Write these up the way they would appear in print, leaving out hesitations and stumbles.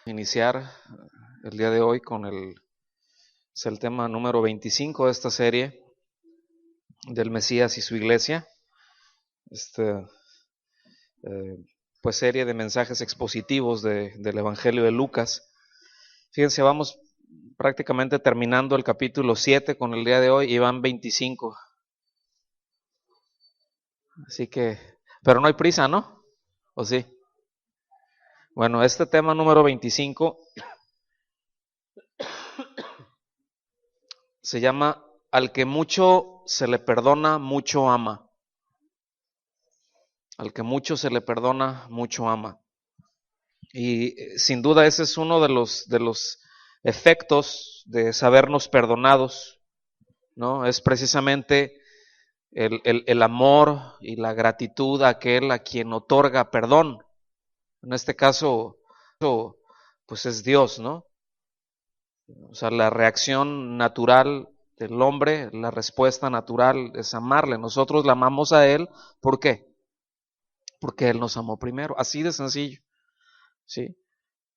Iniciar el día de hoy con es el tema número 25 de esta serie del Mesías y su iglesia. Este, pues serie de mensajes expositivos del Evangelio de Lucas. Fíjense, vamos prácticamente terminando el capítulo 7 con el día de hoy y van 25. Así que, pero no hay prisa, ¿no? ¿O sí? Bueno, este tema número 25 se llama Al que mucho se le perdona, mucho ama. Al que mucho se le perdona, mucho ama. Y sin duda ese es uno de los efectos de sabernos perdonados, ¿no? Es precisamente el amor y la gratitud a aquel a quien otorga perdón. En este caso, pues es Dios, ¿no? O sea, la reacción natural del hombre, la respuesta natural es amarle. Nosotros le amamos a Él, ¿por qué? Porque Él nos amó primero, así de sencillo, ¿sí?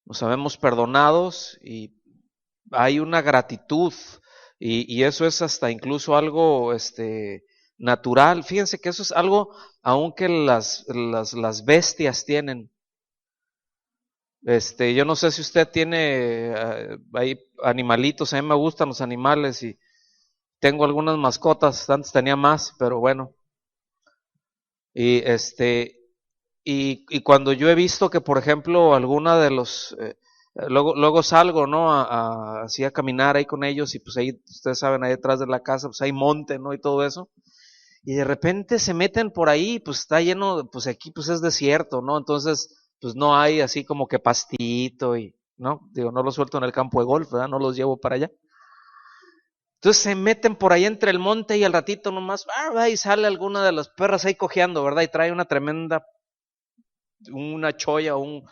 Nos sabemos perdonados y hay una gratitud y eso es hasta incluso algo natural. Fíjense que eso es algo aunque las bestias tienen. Yo no sé si usted tiene ahí animalitos, a mí me gustan los animales y tengo algunas mascotas, antes tenía más, pero bueno. Y y cuando yo he visto que, por ejemplo, alguna de los luego salgo, ¿no? Así a caminar ahí con ellos y pues ahí, ustedes saben, ahí detrás de la casa, pues hay monte, ¿no? Y todo eso. Y de repente se meten por ahí, pues está lleno, pues aquí pues es desierto, ¿no? Entonces, pues no hay así como que pastito y, ¿no? Digo, no los suelto en el campo de golf, ¿verdad? No los llevo para allá. Entonces se meten por ahí entre el monte y al ratito nomás, y sale alguna de las perras ahí cojeando, ¿verdad? Y trae una cholla, algún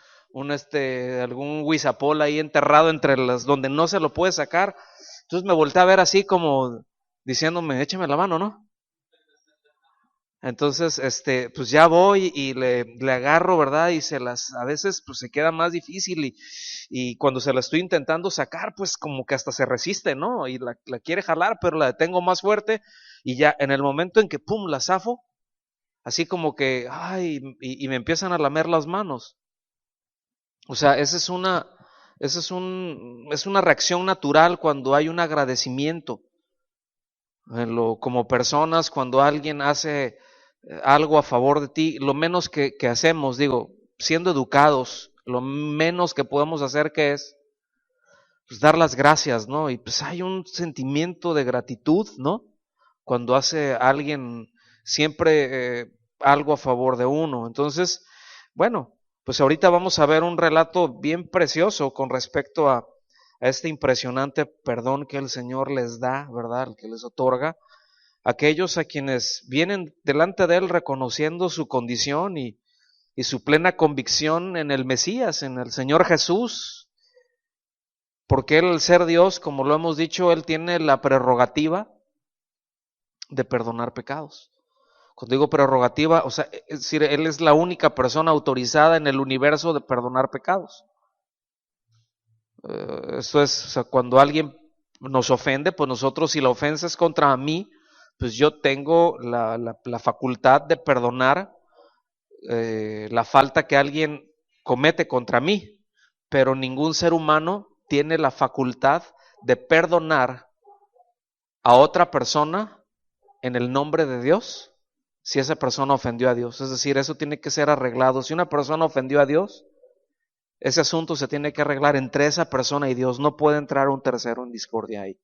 huizapol ahí enterrado entre las, donde no se lo puede sacar. Entonces me volteé a ver así como diciéndome, écheme la mano, ¿no? Entonces, pues ya voy y le agarro, ¿verdad? Y a veces pues se queda más difícil y cuando se la estoy intentando sacar, pues como que hasta se resiste, ¿no? Y la quiere jalar, pero la detengo más fuerte y ya en el momento en que, pum, la zafo, así como que, ay, y me empiezan a lamer las manos. O sea, es una reacción natural cuando hay un agradecimiento. Como personas, cuando alguien hace algo a favor de ti, lo menos que hacemos, digo, siendo educados, lo menos que podemos hacer que es pues, dar las gracias, ¿no? Y pues hay un sentimiento de gratitud, ¿no? Cuando hace alguien siempre algo a favor de uno. Entonces, bueno, pues ahorita vamos a ver un relato bien precioso con respecto a este impresionante perdón que el Señor les da, ¿verdad? El que les otorga aquellos a quienes vienen delante de Él reconociendo su condición y su plena convicción en el Mesías, en el Señor Jesús, porque Él, al ser Dios, como lo hemos dicho, Él tiene la prerrogativa de perdonar pecados. Cuando digo prerrogativa, o sea, es decir, Él es la única persona autorizada en el universo de perdonar pecados. Esto es, o sea, cuando alguien nos ofende, pues nosotros, si la ofensa es contra mí, pues yo tengo la facultad de perdonar la falta que alguien comete contra mí, pero ningún ser humano tiene la facultad de perdonar a otra persona en el nombre de Dios si esa persona ofendió a Dios. Es decir, eso tiene que ser arreglado. Si una persona ofendió a Dios, ese asunto se tiene que arreglar entre esa persona y Dios. No puede entrar un tercero en discordia ahí.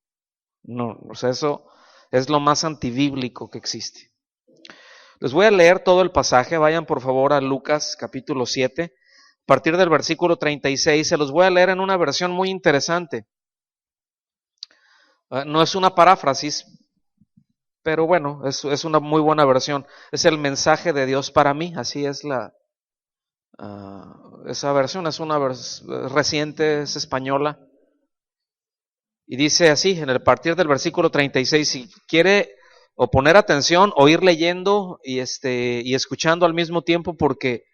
No, o sea, eso es lo más antibíblico que existe. Les voy a leer todo el pasaje, vayan por favor a Lucas capítulo 7, a partir del versículo 36, se los voy a leer en una versión muy interesante. No es una paráfrasis, pero bueno, es una muy buena versión. Es el mensaje de Dios para mí, así es esa versión, es una reciente, es española. Y dice así, en el partir del versículo 36, si quiere o poner atención o ir leyendo y escuchando al mismo tiempo porque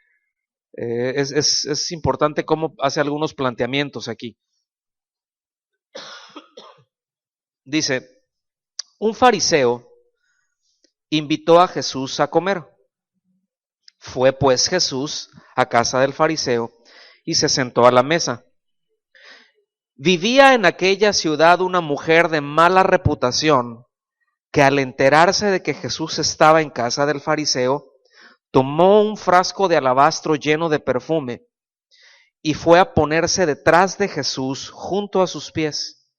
Es importante cómo hace algunos planteamientos aquí. Dice, un fariseo invitó a Jesús a comer. Fue pues Jesús a casa del fariseo y se sentó a la mesa. Vivía en aquella ciudad una mujer de mala reputación que al enterarse de que Jesús estaba en casa del fariseo, tomó un frasco de alabastro lleno de perfume y fue a ponerse detrás de Jesús junto a sus pies.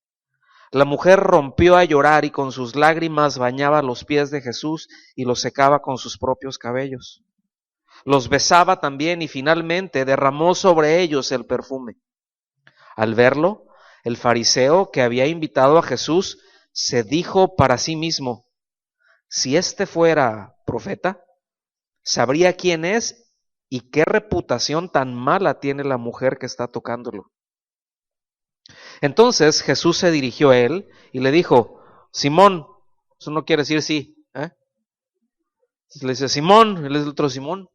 La mujer rompió a llorar y con sus lágrimas bañaba los pies de Jesús y los secaba con sus propios cabellos. Los besaba también y finalmente derramó sobre ellos el perfume. Al verlo, el fariseo que había invitado a Jesús se dijo para sí mismo, si este fuera profeta, sabría quién es y qué reputación tan mala tiene la mujer que está tocándolo. Entonces Jesús se dirigió a él y le dijo, Simón, eso no quiere decir sí, ¿eh? Le dice, Simón, él es el otro Simón,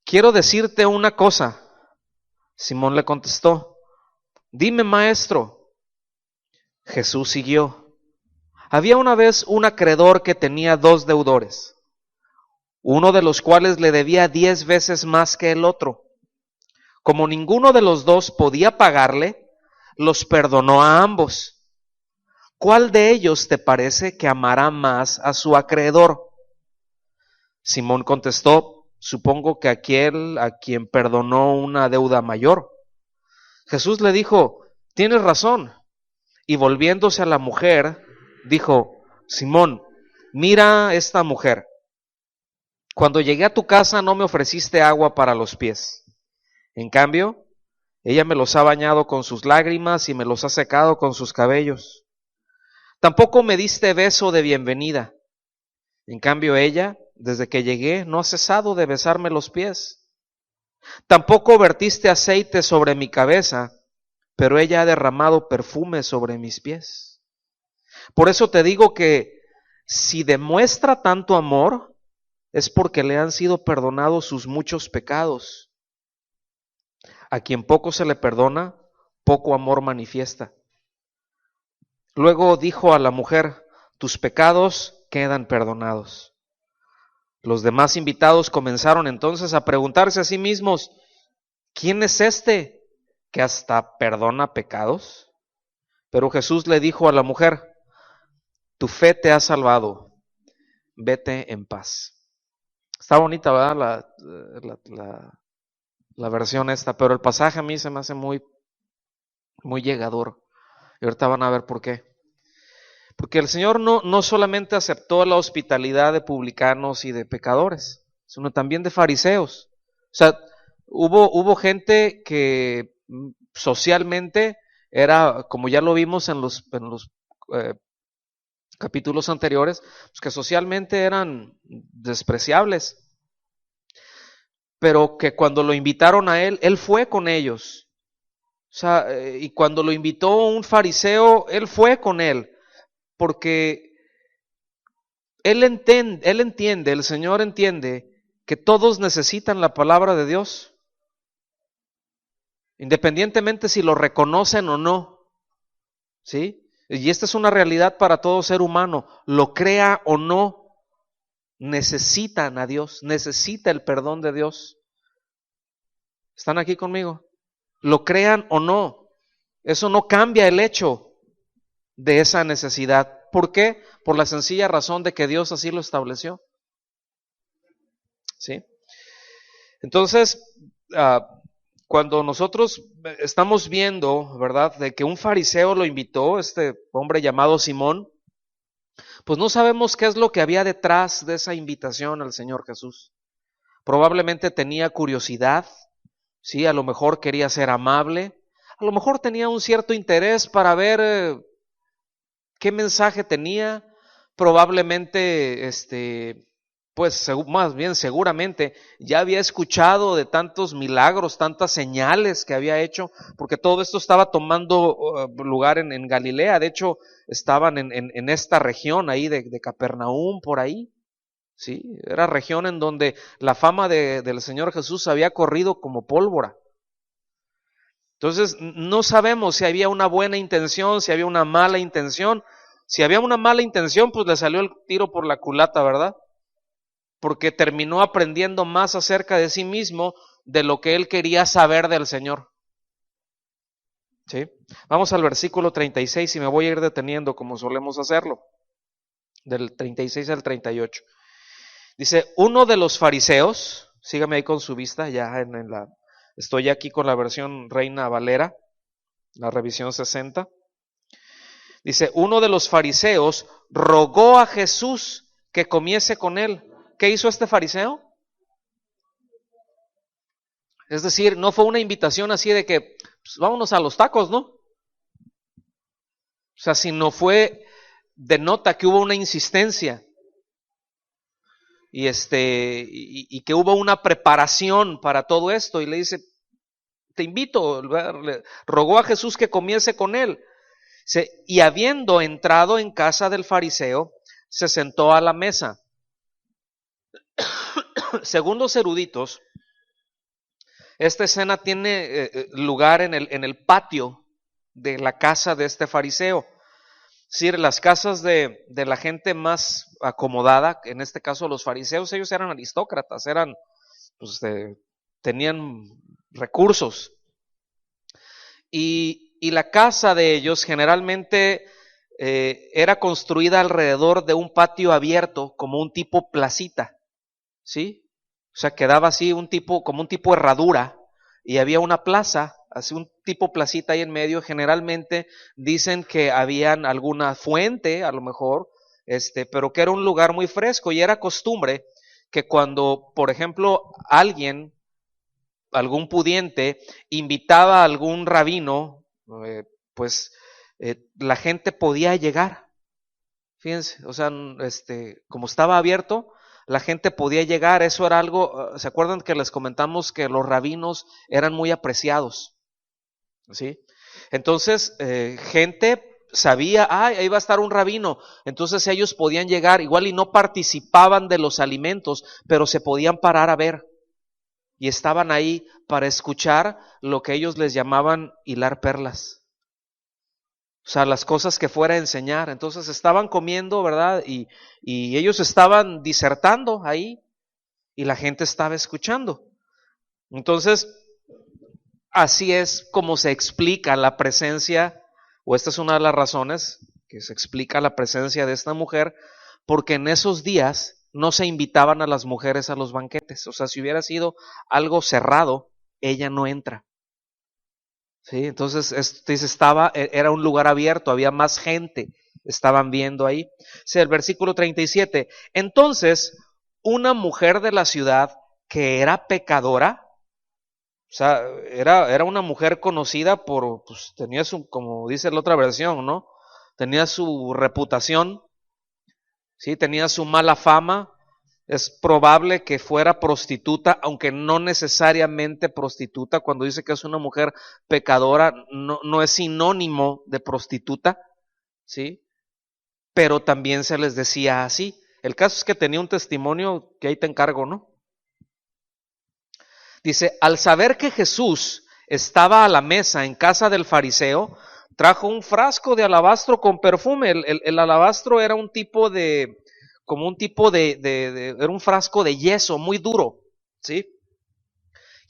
quiero decirte una cosa. Simón le contestó, dime, maestro. Jesús siguió. Había una vez un acreedor que tenía 2 deudores, uno de los cuales le debía 10 veces más que el otro. Como ninguno de los dos podía pagarle, los perdonó a ambos. ¿Cuál de ellos te parece que amará más a su acreedor? Simón contestó, supongo que aquel a quien perdonó una deuda mayor. Jesús le dijo, tienes razón. Y volviéndose a la mujer, dijo, Simón, mira esta mujer. Cuando llegué a tu casa no me ofreciste agua para los pies. En cambio, ella me los ha bañado con sus lágrimas y me los ha secado con sus cabellos. Tampoco me diste beso de bienvenida. En cambio, ella, desde que llegué, no ha cesado de besarme los pies. Tampoco vertiste aceite sobre mi cabeza, pero ella ha derramado perfume sobre mis pies. Por eso te digo que si demuestra tanto amor, es porque le han sido perdonados sus muchos pecados. A quien poco se le perdona, poco amor manifiesta. Luego dijo a la mujer, tus pecados quedan perdonados. Los demás invitados comenzaron entonces a preguntarse a sí mismos, ¿quién es este que hasta perdona pecados? Pero Jesús le dijo a la mujer, tu fe te ha salvado, vete en paz. Está bonita, ¿verdad? La versión esta, pero el pasaje a mí se me hace muy llegador. Y ahorita van a ver por qué. Porque el Señor no solamente aceptó la hospitalidad de publicanos y de pecadores, sino también de fariseos. O sea, hubo gente que socialmente era, como ya lo vimos en los capítulos anteriores, pues que socialmente eran despreciables, pero que cuando lo invitaron a él fue con ellos. O sea, y cuando lo invitó un fariseo, él fue con él, porque él entiende, el Señor entiende que todos necesitan la palabra de Dios, independientemente si lo reconocen o no, ¿sí? Y esta es una realidad para todo ser humano, lo crea o no, necesitan a Dios, necesita el perdón de Dios. ¿Están aquí conmigo? Lo crean o no, eso no cambia el hecho de esa necesidad. ¿Por qué? Por la sencilla razón de que Dios así lo estableció. ¿Sí? Entonces, cuando nosotros estamos viendo, ¿verdad?, de que un fariseo lo invitó, este hombre llamado Simón, pues no sabemos qué es lo que había detrás de esa invitación al Señor Jesús. Probablemente tenía curiosidad, sí, a lo mejor quería ser amable, a lo mejor tenía un cierto interés para ver qué mensaje tenía, probablemente, pues más bien seguramente ya había escuchado de tantos milagros, tantas señales que había hecho, porque todo esto estaba tomando lugar en Galilea. De hecho estaban en esta región ahí de Capernaum, por ahí, ¿sí? Era región en donde la fama del Señor Jesús había corrido como pólvora. Entonces, no sabemos si había una buena intención, si había una mala intención. Si había una mala intención, pues le salió el tiro por la culata, ¿verdad? Porque terminó aprendiendo más acerca de sí mismo de lo que él quería saber del Señor. ¿Sí? Vamos al versículo 36 y me voy a ir deteniendo como solemos hacerlo, del 36 al 38. Dice, uno de los fariseos, sígame ahí con su vista, ya estoy aquí con la versión Reina Valera, la revisión 60. Dice, uno de los fariseos rogó a Jesús que comiese con él. ¿Qué hizo este fariseo? Es decir, no fue una invitación así de que, pues, vámonos a los tacos, ¿no? O sea, sino denota que hubo una insistencia y que hubo una preparación para todo esto, y le dice, te invito, le rogó a Jesús que comiese con él. Y habiendo entrado en casa del fariseo, se sentó a la mesa. Según los eruditos, esta escena tiene lugar en el patio de la casa de este fariseo. Es decir, las casas de la gente más acomodada, en este caso los fariseos, ellos eran aristócratas, pues, tenían recursos. Y la casa de ellos generalmente era construida alrededor de un patio abierto, como un tipo placita, ¿sí? O sea, quedaba así como un tipo herradura, y había una plaza, así un tipo placita ahí en medio. Generalmente dicen que habían alguna fuente, a lo mejor, pero que era un lugar muy fresco, y era costumbre que cuando, por ejemplo, algún pudiente invitaba a algún rabino, pues la gente podía llegar. Fíjense, o sea, como estaba abierto, la gente podía llegar. Eso era algo, ¿se acuerdan que les comentamos que los rabinos eran muy apreciados? ¿Sí? Entonces, gente sabía, ahí va a estar un rabino, entonces ellos podían llegar, igual y no participaban de los alimentos, pero se podían parar a ver, y estaban ahí para escuchar lo que ellos les llamaban hilar perlas. O sea, las cosas que fuera a enseñar. Entonces estaban comiendo, ¿verdad? Y ellos estaban disertando ahí, y la gente estaba escuchando. Entonces, así es como se explica la presencia, o esta es una de las razones que se explica la presencia de esta mujer, porque en esos días no se invitaban a las mujeres a los banquetes. O sea, si hubiera sido algo cerrado, ella no entra. ¿Sí? Entonces, era un lugar abierto, había más gente, estaban viendo ahí. Sí, el versículo 37. Entonces, una mujer de la ciudad que era pecadora, o sea, era una mujer conocida pues tenía como dice la otra versión, ¿no? Tenía su reputación, ¿sí? Tenía su mala fama. Es probable que fuera prostituta, aunque no necesariamente prostituta. Cuando dice que es una mujer pecadora, no es sinónimo de prostituta, ¿sí? Pero también se les decía así. El caso es que tenía un testimonio que ahí te encargo, ¿no? Dice, al saber que Jesús estaba a la mesa en casa del fariseo, trajo un frasco de alabastro con perfume. El alabastro era era un frasco de yeso muy duro, ¿sí?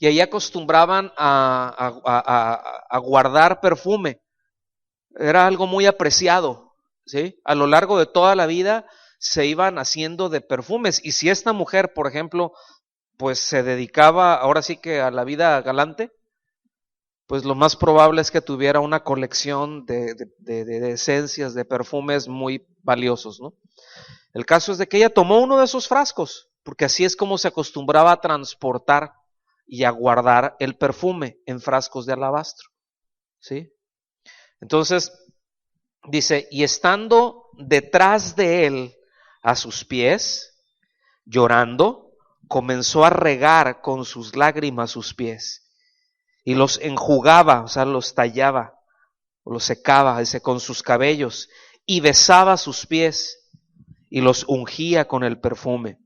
Y ahí acostumbraban a guardar perfume. Era algo muy apreciado, ¿sí? A lo largo de toda la vida se iban haciendo de perfumes. Y si esta mujer, por ejemplo, pues se dedicaba ahora sí que a la vida galante, pues lo más probable es que tuviera una colección de esencias, de perfumes muy valiosos, ¿no? El caso es de que ella tomó uno de esos frascos, porque así es como se acostumbraba a transportar y a guardar el perfume en frascos de alabastro, ¿sí? Entonces, dice, y estando detrás de él a sus pies, llorando, comenzó a regar con sus lágrimas sus pies, y los enjugaba, o sea, los tallaba, o los secaba, dice, con sus cabellos, y besaba sus pies, y los ungía con el perfume.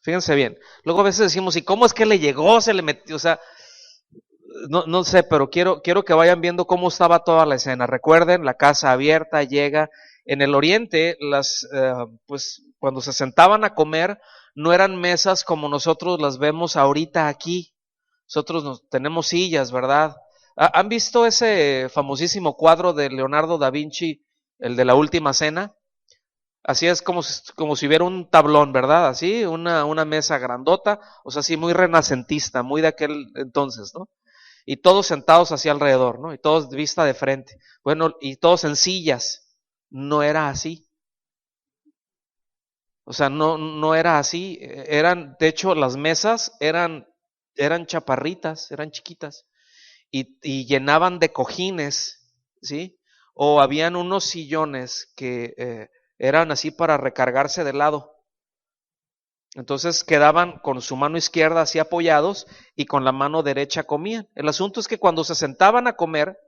Fíjense bien. Luego a veces decimos, ¿y cómo es que le llegó? Se le metió, o sea, no sé, pero quiero que vayan viendo cómo estaba toda la escena. Recuerden, la casa abierta, llega. En el oriente, pues cuando se sentaban a comer, no eran mesas como nosotros las vemos ahorita aquí. Nosotros tenemos sillas, ¿verdad? ¿Han visto ese famosísimo cuadro de Leonardo da Vinci, el de la Última Cena? Así es como si hubiera un tablón, ¿verdad? Así, una mesa grandota, o sea, así muy renacentista, muy de aquel entonces, ¿no? Y todos sentados hacia alrededor, ¿no? Y todos de vista de frente. Bueno, y todos en sillas. No era así. O sea, no era así. De hecho, las mesas eran chaparritas, eran chiquitas. Y llenaban de cojines, ¿sí? O habían unos sillones que eran así para recargarse de lado. Entonces quedaban con su mano izquierda así apoyados y con la mano derecha comían. El asunto es que cuando se sentaban a comer,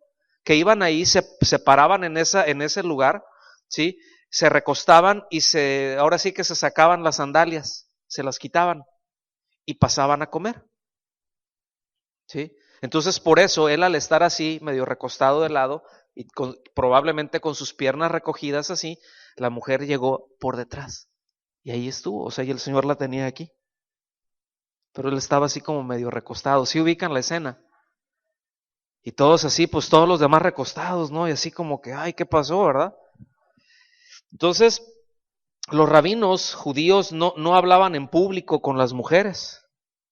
que iban ahí, se paraban en ese lugar, ¿sí? Se recostaban y ahora sí que se sacaban las sandalias, se las quitaban y pasaban a comer, ¿sí? Entonces por eso él al estar así, medio recostado de lado y probablemente con sus piernas recogidas así, la mujer llegó por detrás y ahí estuvo, o sea, y el Señor la tenía aquí. Pero él estaba así como medio recostado. Sí ubican la escena. Y todos así, pues todos los demás recostados, ¿no? Y así como que, ay, ¿qué pasó, verdad? Entonces, los rabinos judíos no hablaban en público con las mujeres.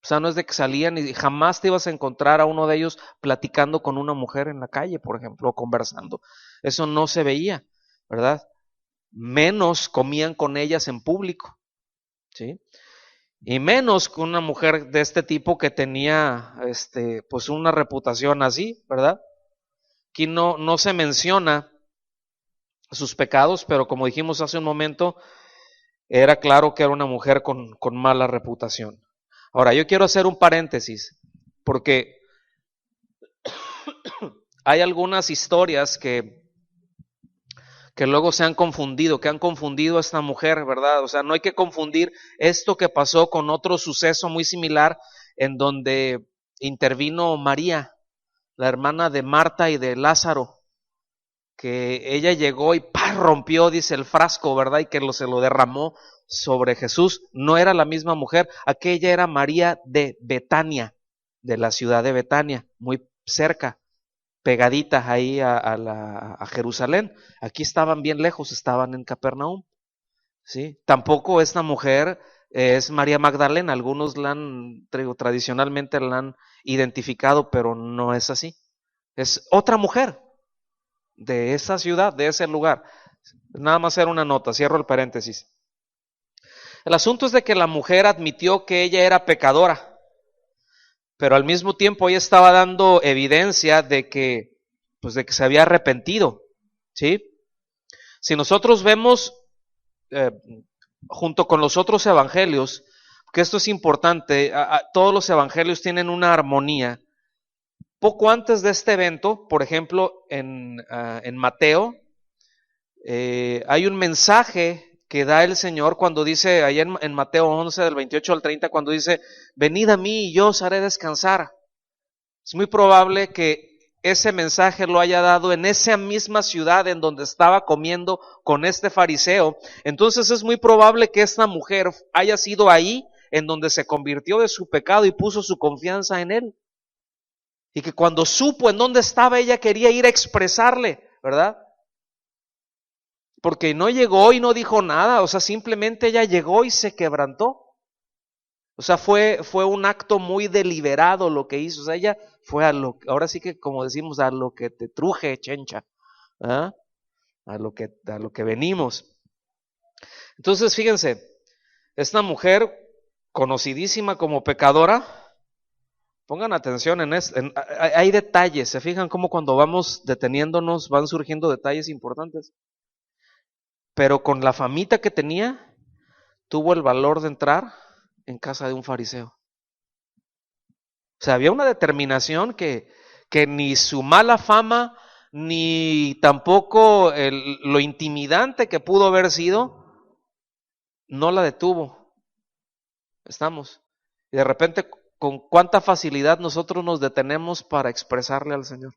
O sea, no es de que salían y jamás te ibas a encontrar a uno de ellos platicando con una mujer en la calle, por ejemplo, o conversando. Eso no se veía, ¿verdad? Menos comían con ellas en público, ¿sí? Y menos con una mujer de este tipo que tenía, pues una reputación así, ¿verdad? Aquí no se menciona sus pecados, pero como dijimos hace un momento, era claro que era una mujer con mala reputación. Ahora, yo quiero hacer un paréntesis, porque hay algunas historias que luego se han confundido, que han confundido a esta mujer, ¿verdad? O sea, no hay que confundir esto que pasó con otro suceso muy similar en donde intervino María, la hermana de Marta y de Lázaro, que ella llegó y ¡pah! Rompió, dice, el frasco, ¿verdad? Y que se lo derramó sobre Jesús. No era la misma mujer, aquella era María de Betania, de la ciudad de Betania, muy cerca, pegaditas ahí a Jerusalén. Aquí estaban bien lejos, estaban en Capernaum, ¿sí? Tampoco esta mujer es María Magdalena, algunos tradicionalmente la han identificado, pero no es así. Es otra mujer de esa ciudad, de ese lugar. Nada más era una nota, cierro el paréntesis. El asunto es de que la mujer admitió que ella era pecadora, pero al mismo tiempo ella estaba dando evidencia pues de que se había arrepentido, ¿sí? Si nosotros vemos eh, junto con los otros evangelios, que esto es importante, todos los evangelios tienen una armonía. Poco antes de este evento, por ejemplo, en Mateo, hay un mensaje que da el Señor cuando dice, allá en Mateo 11, del 28 al 30, cuando dice, venid a mí y yo os haré descansar. Es muy probable que ese mensaje lo haya dado en esa misma ciudad en donde estaba comiendo con este fariseo. Entonces es muy probable que esta mujer haya sido ahí en donde se convirtió de su pecado y puso su confianza en él. Y que cuando supo en dónde estaba, ella quería ir a expresarle, ¿verdad? Porque no llegó y no dijo nada, o sea, simplemente ella llegó y se quebrantó. O sea, fue un acto muy deliberado lo que hizo. O sea, ella fue ahora sí que como decimos, a lo que te truje, chencha, ¿ah? A lo que venimos. Entonces, fíjense, esta mujer conocidísima como pecadora, pongan atención en esto, hay detalles, se fijan cómo cuando vamos deteniéndonos van surgiendo detalles importantes. Pero con la famita que tenía, tuvo el valor de entrar en casa de un fariseo. O sea, había una determinación que ni su mala fama, ni tampoco lo intimidante que pudo haber sido, no la detuvo. Estamos. Y de repente, con cuánta facilidad nosotros nos detenemos para expresarle al Señor.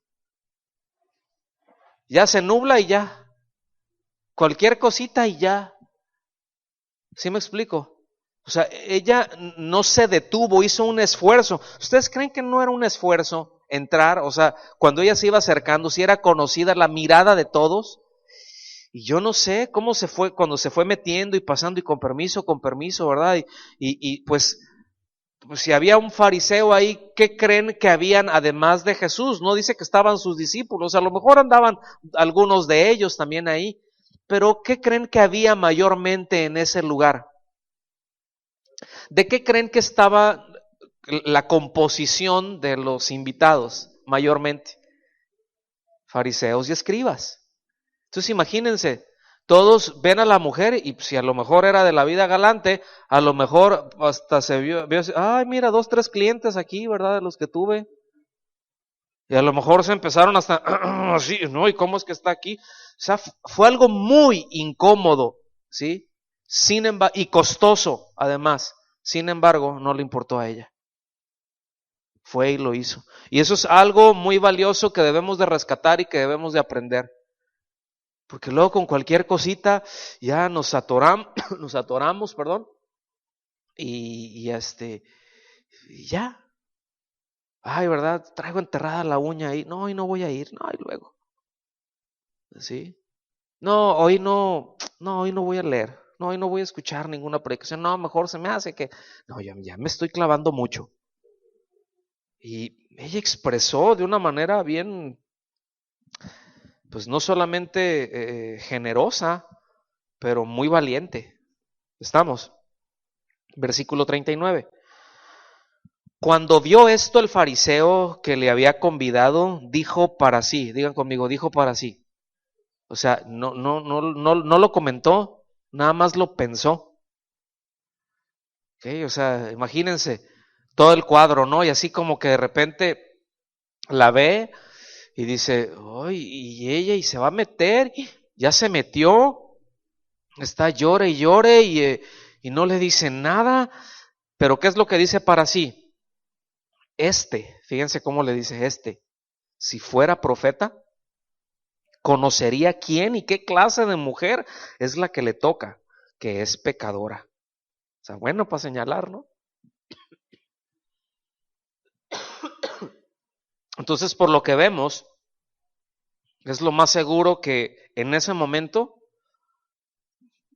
Ya se nubla y ya. Cualquier cosita y ya. ¿Sí me explico? O sea, ella no se detuvo, hizo un esfuerzo. ¿Ustedes creen que no era un esfuerzo entrar? O sea, cuando ella se iba acercando, si era conocida la mirada de todos. Y yo no sé cómo se fue, cuando se fue metiendo y pasando y con permiso, ¿verdad? Y pues si había un fariseo ahí, ¿qué creen que habían además de Jesús? No dice que estaban sus discípulos, a lo mejor andaban algunos de ellos también ahí, pero ¿qué creen que había mayormente en ese lugar? ¿De qué creen que estaba la composición de los invitados mayormente? Fariseos y escribas. Entonces imagínense, todos ven a la mujer y si a lo mejor era de la vida galante, a lo mejor hasta se vio ay, mira, 2, 3 clientes aquí, ¿verdad? De los que tuve. Y a lo mejor se empezaron hasta así, ¿no? ¿Y cómo es que está aquí? O sea, fue algo muy incómodo, ¿sí? Sin embargo, y costoso, además. Sin embargo, no le importó a ella. Fue y lo hizo. Y eso es algo muy valioso que debemos de rescatar y que debemos de aprender. Porque luego con cualquier cosita ya nos atoramos, perdón, y y ya. Ay, ¿verdad? Traigo enterrada la uña ahí. No, hoy no voy a ir. No, y luego. ¿Sí? No, hoy no voy a leer. No, hoy no voy a escuchar ninguna predicación. No, mejor se me hace que. No, ya me estoy clavando mucho. Y ella expresó de una manera bien, pues no solamente generosa, pero muy valiente. ¿Estamos? Versículo 39. Cuando vio esto el fariseo que le había convidado, dijo para sí, digan conmigo, dijo para sí. O sea, no lo comentó, nada más lo pensó. ¿Okay? O sea, imagínense todo el cuadro, ¿no? Y así como que de repente la ve y dice, ¡ay! Y ella, y se va a meter, ya se metió, está llore y llore y no le dice nada, pero ¿qué es lo que dice para sí? Fíjense cómo le dice si fuera profeta, conocería quién y qué clase de mujer es la que le toca, que es pecadora. O sea, bueno, para señalar, ¿no? Entonces, por lo que vemos, es lo más seguro que en ese momento,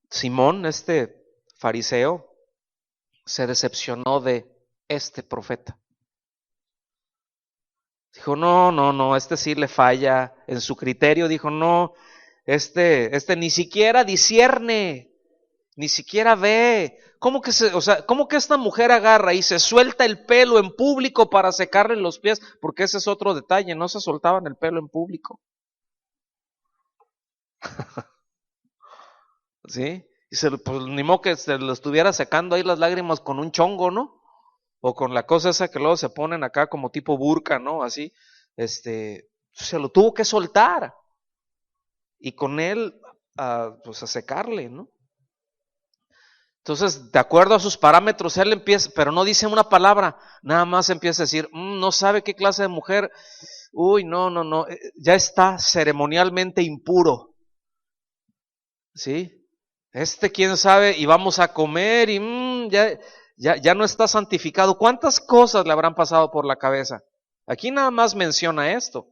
Simón, este fariseo, se decepcionó de este profeta. Dijo, no, este sí le falla en su criterio. Dijo, no, este ni siquiera discierne, ni siquiera ve. ¿Cómo que esta mujer agarra y se suelta el pelo en público para secarle los pies? Porque ese es otro detalle, no se soltaban el pelo en público. ¿Sí? Y pues ni modo que se lo estuviera secando ahí las lágrimas con un chongo, ¿no? O con la cosa esa que luego se ponen acá como tipo burka, ¿no? Así, se lo tuvo que soltar. Y con él, pues a secarle, ¿no? Entonces, de acuerdo a sus parámetros, él empieza, pero no dice una palabra, nada más empieza a decir, no sabe qué clase de mujer, uy, no, ya está ceremonialmente impuro, ¿sí? Quién sabe, y vamos a comer, y ya no está santificado. ¿Cuántas cosas le habrán pasado por la cabeza? Aquí nada más menciona esto,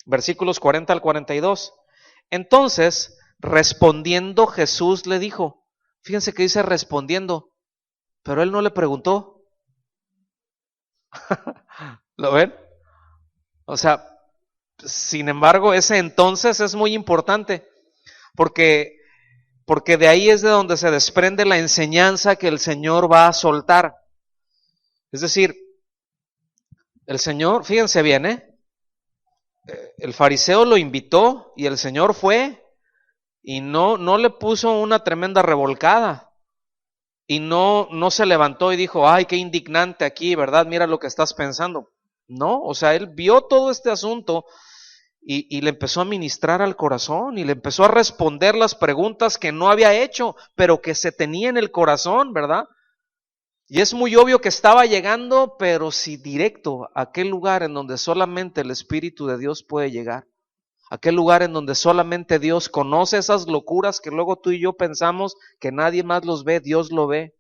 versículos 40 al 42. Entonces, respondiendo Jesús le dijo, fíjense que dice respondiendo, pero él no le preguntó. ¿Lo ven? O sea, sin embargo, ese entonces es muy importante, porque de ahí es de donde se desprende la enseñanza que el Señor va a soltar. Es decir, el Señor, fíjense bien, el fariseo lo invitó y el Señor fue y no le puso una tremenda revolcada. Y no se levantó y dijo, ay, qué indignante aquí, ¿verdad? Mira lo que estás pensando. No, o sea, él vio todo este asunto y le empezó a ministrar al corazón y le empezó a responder las preguntas que no había hecho, pero que se tenía en el corazón, ¿verdad? Y es muy obvio que estaba llegando, pero sí directo a aquel lugar en donde solamente el Espíritu de Dios puede llegar. Aquel lugar en donde solamente Dios conoce esas locuras que luego tú y yo pensamos que nadie más los ve, Dios lo ve.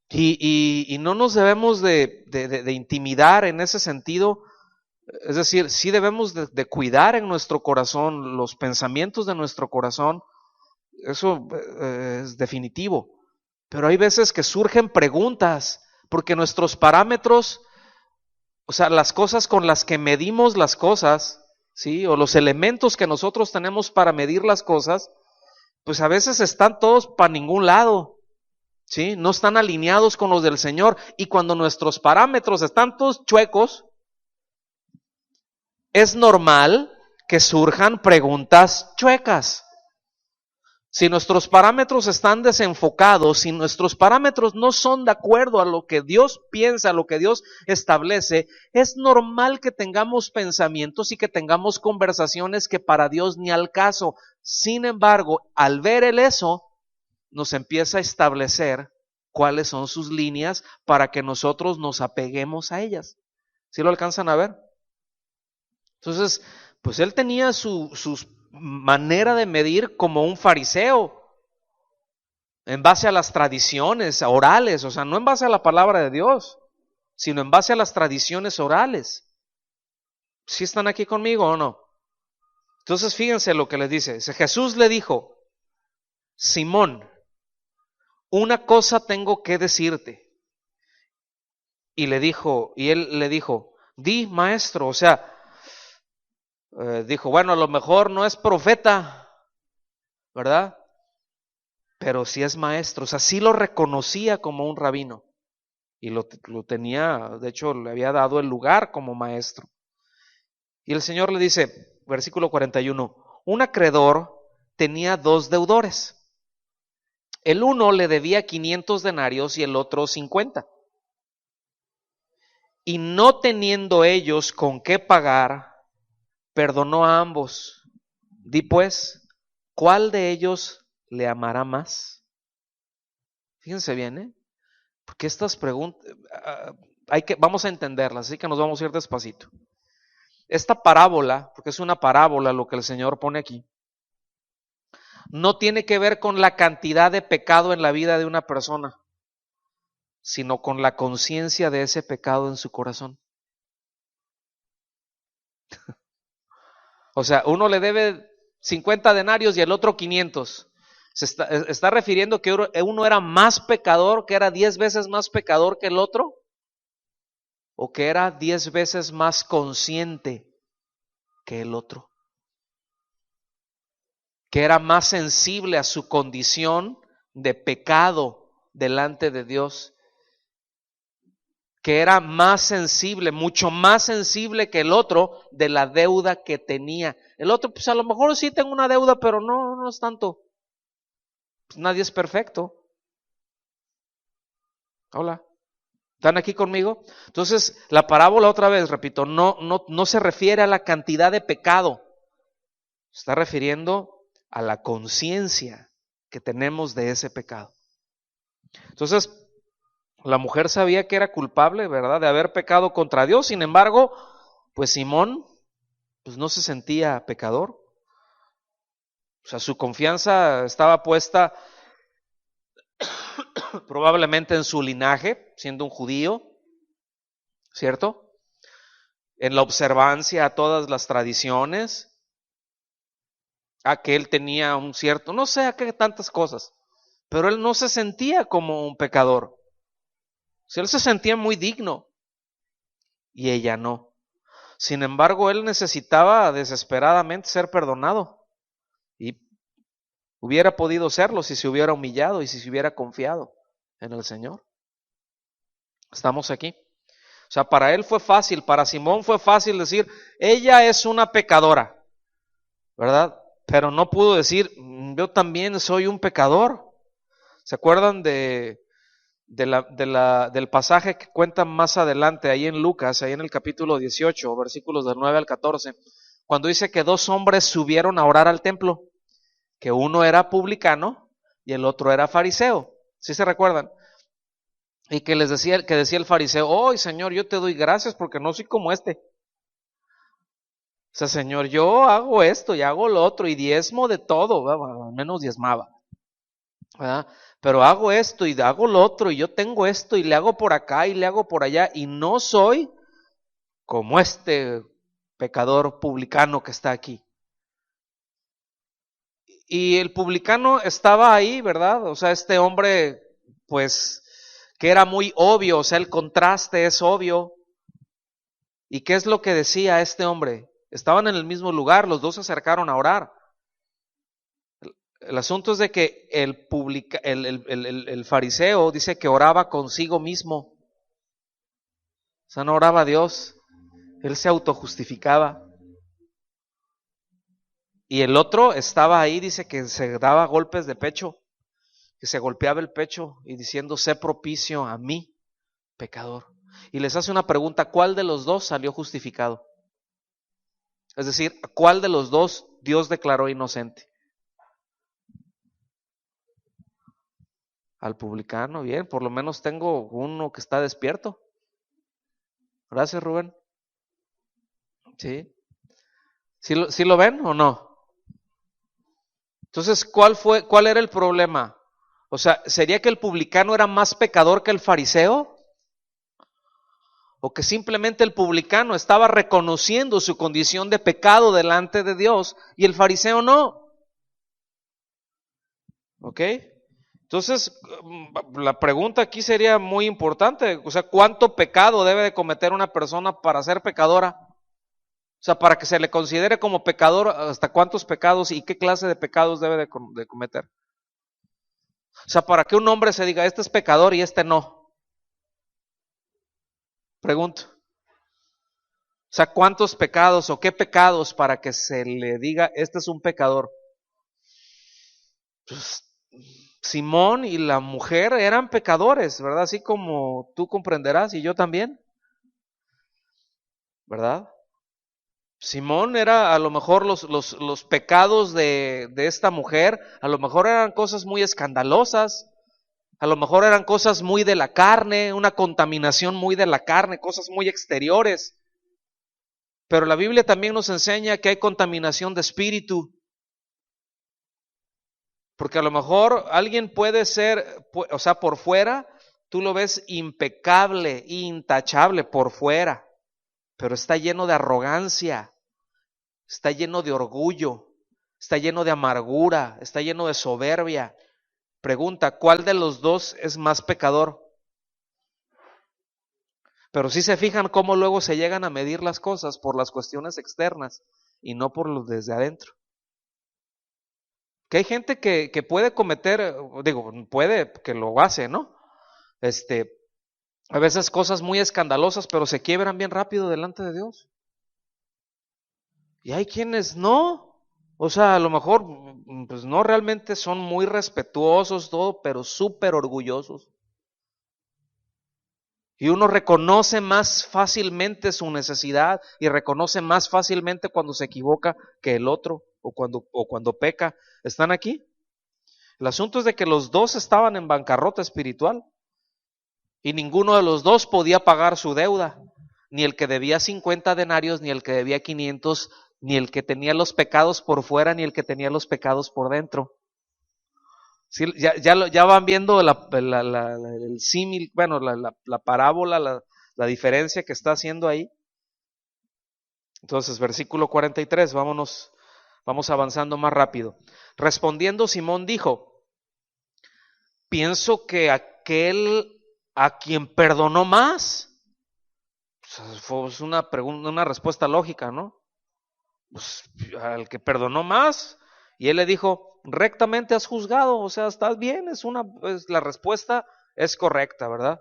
Y no nos debemos de intimidar en ese sentido. Es decir, sí debemos de cuidar en nuestro corazón los pensamientos de nuestro corazón. Eso es definitivo. Pero hay veces que surgen preguntas, porque nuestros parámetros, o sea, las cosas con las que medimos las cosas, ¿sí? O los elementos que nosotros tenemos para medir las cosas, pues a veces están todos para ningún lado, ¿sí? No están alineados con los del Señor. Y cuando nuestros parámetros están todos chuecos, es normal que surjan preguntas chuecas. Si nuestros parámetros están desenfocados, si nuestros parámetros no son de acuerdo a lo que Dios piensa, a lo que Dios establece, es normal que tengamos pensamientos y que tengamos conversaciones que para Dios ni al caso. Sin embargo, al ver Él eso, nos empieza a establecer cuáles son sus líneas para que nosotros nos apeguemos a ellas. ¿Sí lo alcanzan a ver? Entonces, pues Él tenía su manera de medir como un fariseo, en base a las tradiciones orales, o sea, no en base a la palabra de Dios, sino en base a las tradiciones orales. ¿Sí están aquí conmigo o no? Entonces fíjense lo que les dice. Jesús le dijo: Simón, una cosa tengo que decirte. Y él le dijo: di, maestro. O sea, dijo, bueno, a lo mejor no es profeta, ¿verdad? Pero sí es maestro. O sea, sí lo reconocía como un rabino. Y lo tenía, de hecho, le había dado el lugar como maestro. Y el Señor le dice, versículo 41, un acreedor tenía 2 deudores. El uno le debía 500 denarios y el otro 50. Y no teniendo ellos con qué pagar, perdonó a ambos. Di pues, ¿cuál de ellos le amará más? Fíjense bien, ¿eh? Porque estas preguntas, vamos a entenderlas, así que nos vamos a ir despacito. Esta parábola, porque es una parábola lo que el Señor pone aquí, no tiene que ver con la cantidad de pecado en la vida de una persona, sino con la conciencia de ese pecado en su corazón. O sea, uno le debe 50 denarios y el otro 500. Se está refiriendo que uno era más pecador, que era 10 veces más pecador que el otro, o que era 10 veces más consciente que el otro, que era más sensible a su condición de pecado delante de Dios, que era más sensible, mucho más sensible que el otro de la deuda que tenía. El otro, pues a lo mejor sí tengo una deuda, pero no es tanto. Pues nadie es perfecto. Hola, ¿están aquí conmigo? Entonces, la parábola, otra vez, repito, no se refiere a la cantidad de pecado. Se está refiriendo a la conciencia que tenemos de ese pecado. Entonces, la mujer sabía que era culpable, ¿verdad?, de haber pecado contra Dios. Sin embargo, pues Simón, pues no se sentía pecador. O sea, su confianza estaba puesta probablemente en su linaje, siendo un judío, ¿cierto? En la observancia a todas las tradiciones, a que él tenía un cierto, no sé a qué tantas cosas, pero él no se sentía como un pecador. O sea, él se sentía muy digno y ella no. Sin embargo, él necesitaba desesperadamente ser perdonado y hubiera podido serlo si se hubiera humillado y si se hubiera confiado en el Señor. ¿Estamos aquí? O sea, para él fue fácil, para Simón fue fácil decir, ella es una pecadora, ¿verdad? Pero no pudo decir, yo también soy un pecador. ¿Se acuerdan del pasaje que cuentan más adelante, ahí en Lucas, ahí en el capítulo 18, versículos del 9 al 14, cuando dice que 2 hombres subieron a orar al templo, que uno era publicano y el otro era fariseo? ¿Sí se recuerdan? Y que decía el fariseo, oh Señor, yo te doy gracias porque no soy como este. O sea, Señor, yo hago esto y hago lo otro y diezmo de todo, bueno, al menos diezmaba, ¿verdad? Pero hago esto y hago lo otro y yo tengo esto y le hago por acá y le hago por allá y no soy como este pecador publicano que está aquí. Y el publicano estaba ahí, ¿verdad? O sea, este hombre, pues, que era muy obvio, o sea, el contraste es obvio. ¿Y qué es lo que decía este hombre? Estaban en el mismo lugar, los dos se acercaron a orar. El asunto es de que el fariseo dice que oraba consigo mismo. O sea, no oraba a Dios. Él se autojustificaba. Y el otro estaba ahí, dice que se daba golpes de pecho, que se golpeaba el pecho y diciendo, sé propicio a mí, pecador. Y les hace una pregunta, ¿cuál de los dos salió justificado? Es decir, ¿cuál de los dos Dios declaró inocente? Al publicano, bien, por lo menos tengo uno que está despierto. Gracias, Rubén. Sí. ¿Sí lo ven o no? Entonces, ¿cuál era el problema? O sea, ¿sería que el publicano era más pecador que el fariseo? ¿O que simplemente el publicano estaba reconociendo su condición de pecado delante de Dios y el fariseo no? ¿Ok? Entonces, la pregunta aquí sería muy importante. O sea, ¿cuánto pecado debe de cometer una persona para ser pecadora? O sea, para que se le considere como pecador, ¿hasta cuántos pecados y qué clase de pecados debe de cometer? O sea, para que un hombre se diga, este es pecador y este no. Pregunto. O sea, ¿cuántos pecados o qué pecados para que se le diga, este es un pecador? Pues, Simón y la mujer eran pecadores, ¿verdad? Así como tú comprenderás y yo también, ¿verdad? Simón era a lo mejor los pecados de esta mujer, a lo mejor eran cosas muy escandalosas, a lo mejor eran cosas muy de la carne, una contaminación muy de la carne, cosas muy exteriores. Pero la Biblia también nos enseña que hay contaminación de espíritu, porque a lo mejor alguien puede ser, o sea, por fuera, tú lo ves impecable, intachable por fuera, pero está lleno de arrogancia, está lleno de orgullo, está lleno de amargura, está lleno de soberbia. Pregunta, ¿cuál de los dos es más pecador? Pero si se fijan cómo luego se llegan a medir las cosas por las cuestiones externas y no por los desde adentro. Que hay gente que puede cometer, digo, puede, que lo hace, ¿no? A veces cosas muy escandalosas, pero se quiebran bien rápido delante de Dios. Y hay quienes no. O sea, a lo mejor, pues no realmente son muy respetuosos, todo, pero súper orgullosos. Y uno reconoce más fácilmente su necesidad y reconoce más fácilmente cuando se equivoca que el otro o cuando peca. ¿Están aquí? El asunto es de que los dos estaban en bancarrota espiritual y ninguno de los dos podía pagar su deuda. Ni el que debía 50 denarios, ni el que debía 500, ni el que tenía los pecados por fuera, ni el que tenía los pecados por dentro. Sí, ya van viendo el símil, bueno, la parábola, la diferencia que está haciendo ahí. Entonces, versículo 43, vamos avanzando más rápido. Respondiendo Simón dijo, pienso que aquel a quien perdonó más, pues, fue una pregunta, una respuesta lógica, ¿no? Pues, al que perdonó más, y él le dijo, rectamente has juzgado, o sea, estás bien, la respuesta es correcta, ¿verdad?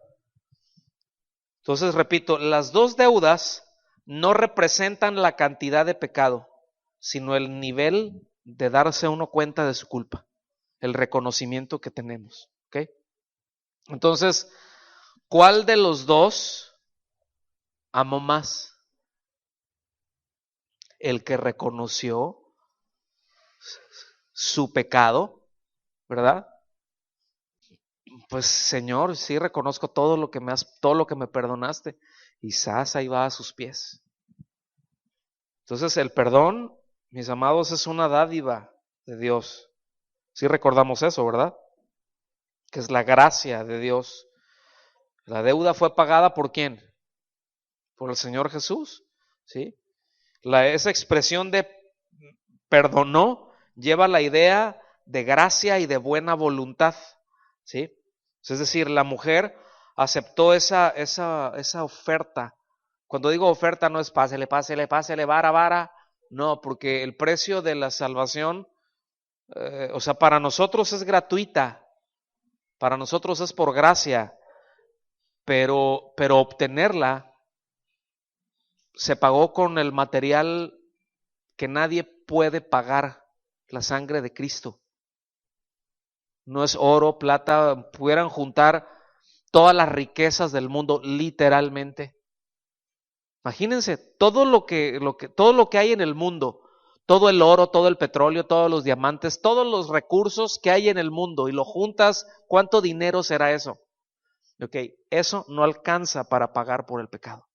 Entonces, repito, las dos deudas no representan la cantidad de pecado, sino el nivel de darse uno cuenta de su culpa, el reconocimiento que tenemos, ¿ok? Entonces, ¿cuál de los dos amó más? El que reconoció su pecado, ¿verdad? pues Señor, sí reconozco todo lo que todo lo que me perdonaste. Y ahí va a sus pies. Entonces el perdón, mis amados, es una dádiva de Dios. Sí recordamos eso, ¿verdad? Que es la gracia de Dios. La deuda fue pagada ¿por quién? Por el Señor Jesús, ¿sí? Esa expresión de perdonó lleva la idea de gracia y de buena voluntad, ¿sí? Es decir, la mujer aceptó esa oferta. Cuando digo oferta no es pásele, vara, vara. No, porque el precio de la salvación, o sea, para nosotros es gratuita, para nosotros es por gracia, pero obtenerla se pagó con el material que nadie puede pagar, la sangre de Cristo. No es oro, plata, pudieran juntar todas las riquezas del mundo, literalmente. Imagínense todo todo lo que hay en el mundo, todo el oro, todo el petróleo, todos los diamantes, todos los recursos que hay en el mundo y lo juntas, ¿cuánto dinero será eso? Ok, eso no alcanza para pagar por el pecado.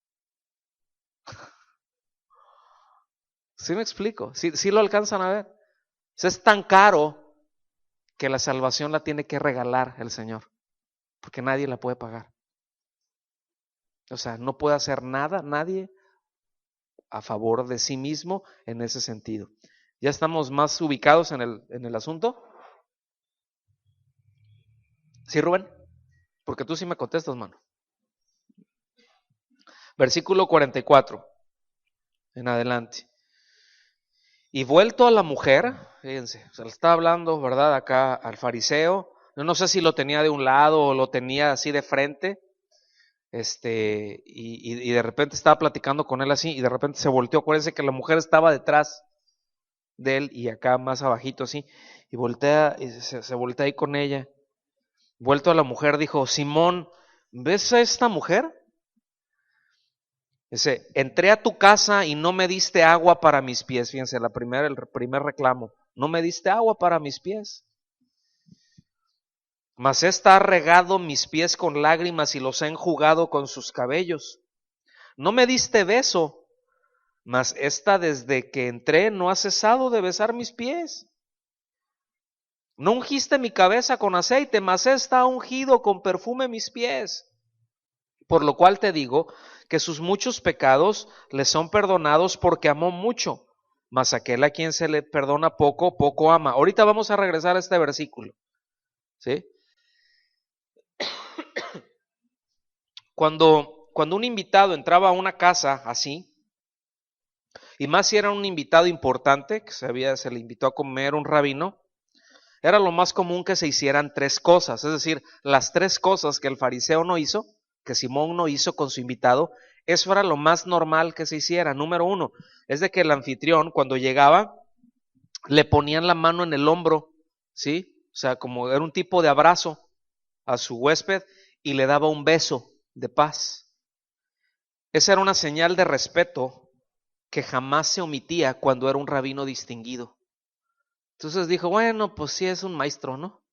¿Sí me explico? ¿Sí lo alcanzan a ver? Es tan caro que la salvación la tiene que regalar el Señor, porque nadie la puede pagar. O sea, no puede hacer nada, nadie, a favor de sí mismo en ese sentido. ¿Ya estamos más ubicados en el asunto? ¿Sí, Rubén? Porque tú sí me contestas, mano. Versículo 44 en adelante. Y vuelto a la mujer, fíjense, se le está hablando, ¿verdad? Acá al fariseo. Yo no sé si lo tenía de un lado o lo tenía así de frente. Y de repente estaba platicando con él así y de repente se volteó. Acuérdense que la mujer estaba detrás de él y acá más abajito así. Y voltea, y se voltea ahí con ella. Vuelto a la mujer, dijo: Simón, ¿ves a esta mujer? Dice: entré a tu casa y no me diste agua para mis pies. Fíjense, el primer reclamo. No me diste agua para mis pies. Mas esta ha regado mis pies con lágrimas y los ha enjugado con sus cabellos. No me diste beso, mas esta desde que entré no ha cesado de besar mis pies. No ungiste mi cabeza con aceite, mas esta ha ungido con perfume mis pies. Por lo cual te digo que sus muchos pecados le son perdonados porque amó mucho, mas aquel a quien se le perdona poco, poco ama. Ahorita vamos a regresar a este versículo, ¿sí? Cuando un invitado entraba a una casa así, y más si era un invitado importante, que se le invitó a comer un rabino, era lo más común que se hicieran tres cosas, es decir, las tres cosas que el fariseo no hizo, que Simón no hizo con su invitado, eso era lo más normal que se hiciera. Número uno, es de que el anfitrión cuando llegaba le ponían la mano en el hombro, ¿sí? O sea, como era un tipo de abrazo a su huésped y le daba un beso de paz. Esa era una señal de respeto que jamás se omitía cuando era un rabino distinguido. Entonces dijo: bueno, pues sí es un maestro, ¿no?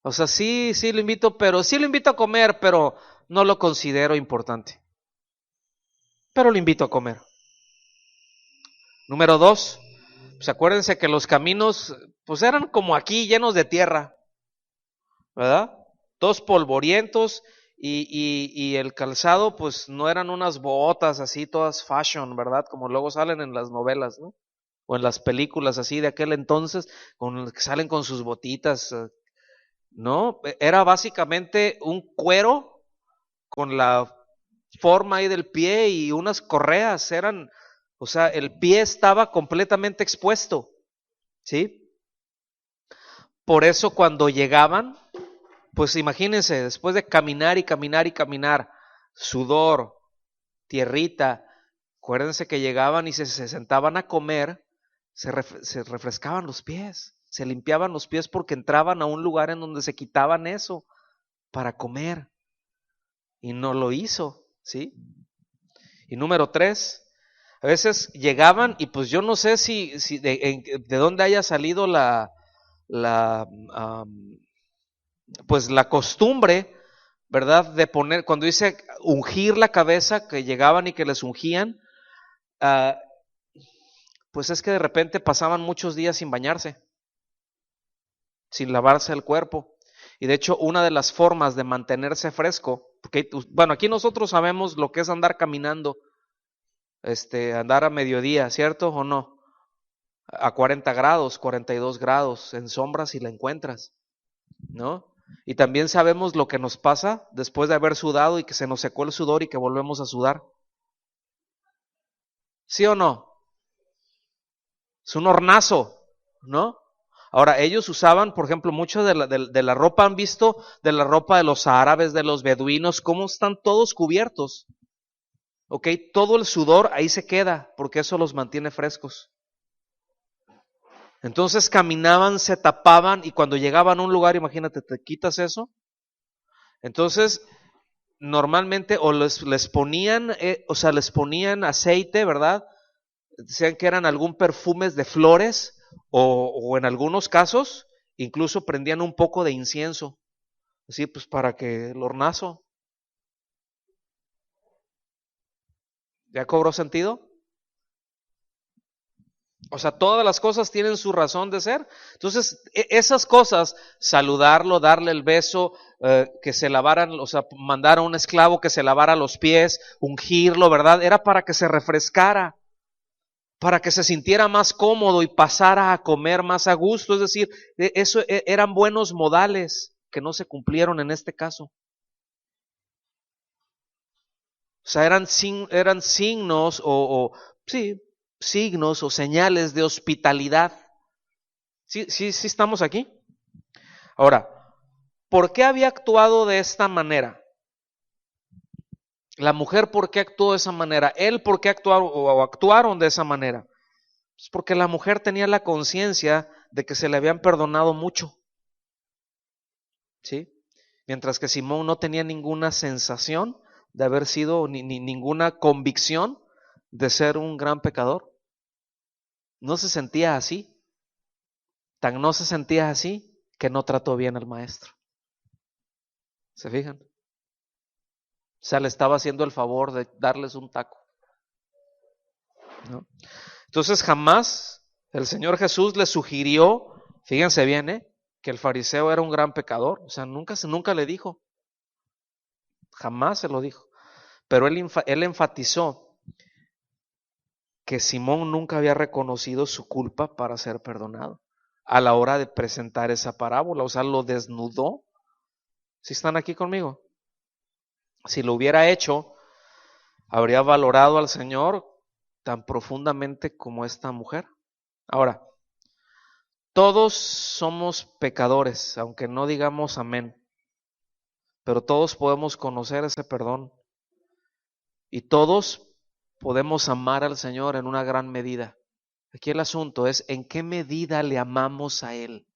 O sea, sí lo invito, pero sí lo invito a comer, pero no lo considero importante. Pero lo invito a comer. Número dos, pues acuérdense que los caminos, pues eran como aquí, llenos de tierra, ¿verdad? Todos polvorientos y el calzado, pues no eran unas botas así, todas fashion, ¿verdad? Como luego salen en las novelas, ¿no? O en las películas así de aquel entonces, con los que salen con sus botitas, ¿no? Era básicamente un cuero con la forma ahí del pie y unas correas, o sea, el pie estaba completamente expuesto, ¿sí? Por eso cuando llegaban, pues imagínense, después de caminar y caminar y caminar, sudor, tierrita, acuérdense que llegaban y se sentaban a comer, se refrescaban los pies, se limpiaban los pies porque entraban a un lugar en donde se quitaban eso para comer. Y no lo hizo, ¿sí? Y número tres, a veces llegaban y pues yo no sé si de dónde haya salido la pues la costumbre, ¿verdad? De poner, cuando dice ungir la cabeza, que llegaban y que les ungían, uh, pues es que de repente pasaban muchos días sin bañarse, sin lavarse el cuerpo. Y de hecho, una de las formas de mantenerse fresco, porque, bueno, aquí nosotros sabemos lo que es andar caminando, andar a mediodía, ¿cierto o no? A 40 grados, 42 grados, en sombra si la encuentras, ¿no? Y también sabemos lo que nos pasa después de haber sudado y que se nos secó el sudor y que volvemos a sudar. ¿Sí o no? Es un hornazo, ¿no? Ahora, ellos usaban, por ejemplo, mucho de la ropa, han visto de la ropa de los árabes, de los beduinos, cómo están todos cubiertos, ¿ok? Todo el sudor ahí se queda, porque eso los mantiene frescos. Entonces caminaban, se tapaban, y cuando llegaban a un lugar, imagínate, te quitas eso. Entonces, normalmente, o les ponían, les ponían aceite, ¿verdad? Decían que eran algún perfumes de flores, o en algunos casos, incluso prendían un poco de incienso, así pues para que el hornazo. ¿Ya cobró sentido? O sea, todas las cosas tienen su razón de ser. Entonces, esas cosas, saludarlo, darle el beso, que se lavaran, o sea, mandar a un esclavo que se lavara los pies, ungirlo, ¿verdad? Era para que se refrescara, para que se sintiera más cómodo y pasara a comer más a gusto. Es decir, eso eran buenos modales que no se cumplieron en este caso. O sea, eran signos sí, signos o señales de hospitalidad. Sí estamos aquí. Ahora, ¿por qué había actuado de esta manera? La mujer, ¿por qué actuó de esa manera? Él, ¿por qué actuaron de esa manera? Pues porque la mujer tenía la conciencia de que se le habían perdonado mucho, ¿sí? Mientras que Simón no tenía ninguna sensación de haber sido, ni ninguna convicción de ser un gran pecador. No se sentía así. Tan no se sentía así que no trató bien al maestro. ¿Se fijan? O sea, le estaba haciendo el favor de darles un taco, ¿no? Entonces jamás el Señor Jesús le sugirió, fíjense bien, que el fariseo era un gran pecador. O sea, nunca le dijo, jamás se lo dijo. Pero él enfatizó que Simón nunca había reconocido su culpa para ser perdonado a la hora de presentar esa parábola. O sea, lo desnudó. ¿Sí están aquí conmigo? Si lo hubiera hecho, habría valorado al Señor tan profundamente como esta mujer. Ahora, todos somos pecadores, aunque no digamos amén, pero todos podemos conocer ese perdón y todos podemos amar al Señor en una gran medida. Aquí el asunto es en qué medida le amamos a Él.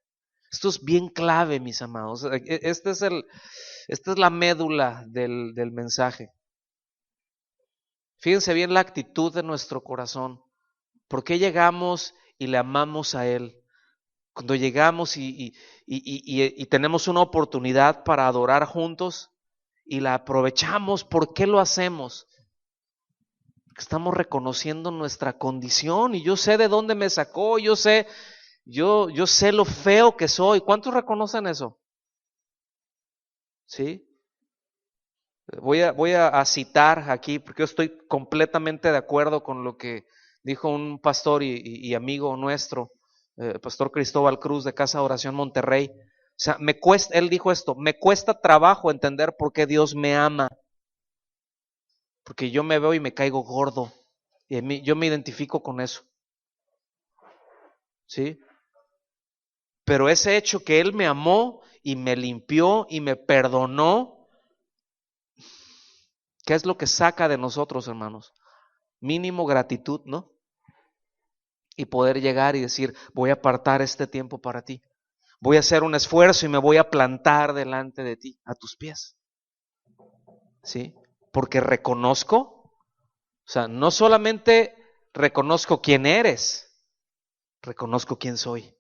Esto es bien clave, mis amados. Esta es la médula del mensaje. Fíjense bien la actitud de nuestro corazón. ¿Por qué llegamos y le amamos a Él? Cuando llegamos y tenemos una oportunidad para adorar juntos y la aprovechamos, ¿por qué lo hacemos? Porque estamos reconociendo nuestra condición y yo sé de dónde me sacó, yo sé lo feo que soy. ¿Cuántos reconocen eso? ¿Sí? Voy a citar aquí, porque yo estoy completamente de acuerdo con lo que dijo un pastor y amigo nuestro, pastor Cristóbal Cruz de Casa de Oración Monterrey. O sea, él dijo esto: me cuesta trabajo entender por qué Dios me ama, porque yo me veo y me caigo gordo, y yo me identifico con eso, ¿sí? Pero ese hecho que Él me amó y me limpió y me perdonó, ¿qué es lo que saca de nosotros, hermanos? Mínimo gratitud, ¿no? Y poder llegar y decir, voy a apartar este tiempo para ti. Voy a hacer un esfuerzo y me voy a plantar delante de ti, a tus pies. ¿Sí? Porque reconozco, o sea, no solamente reconozco quién eres, reconozco quién soy.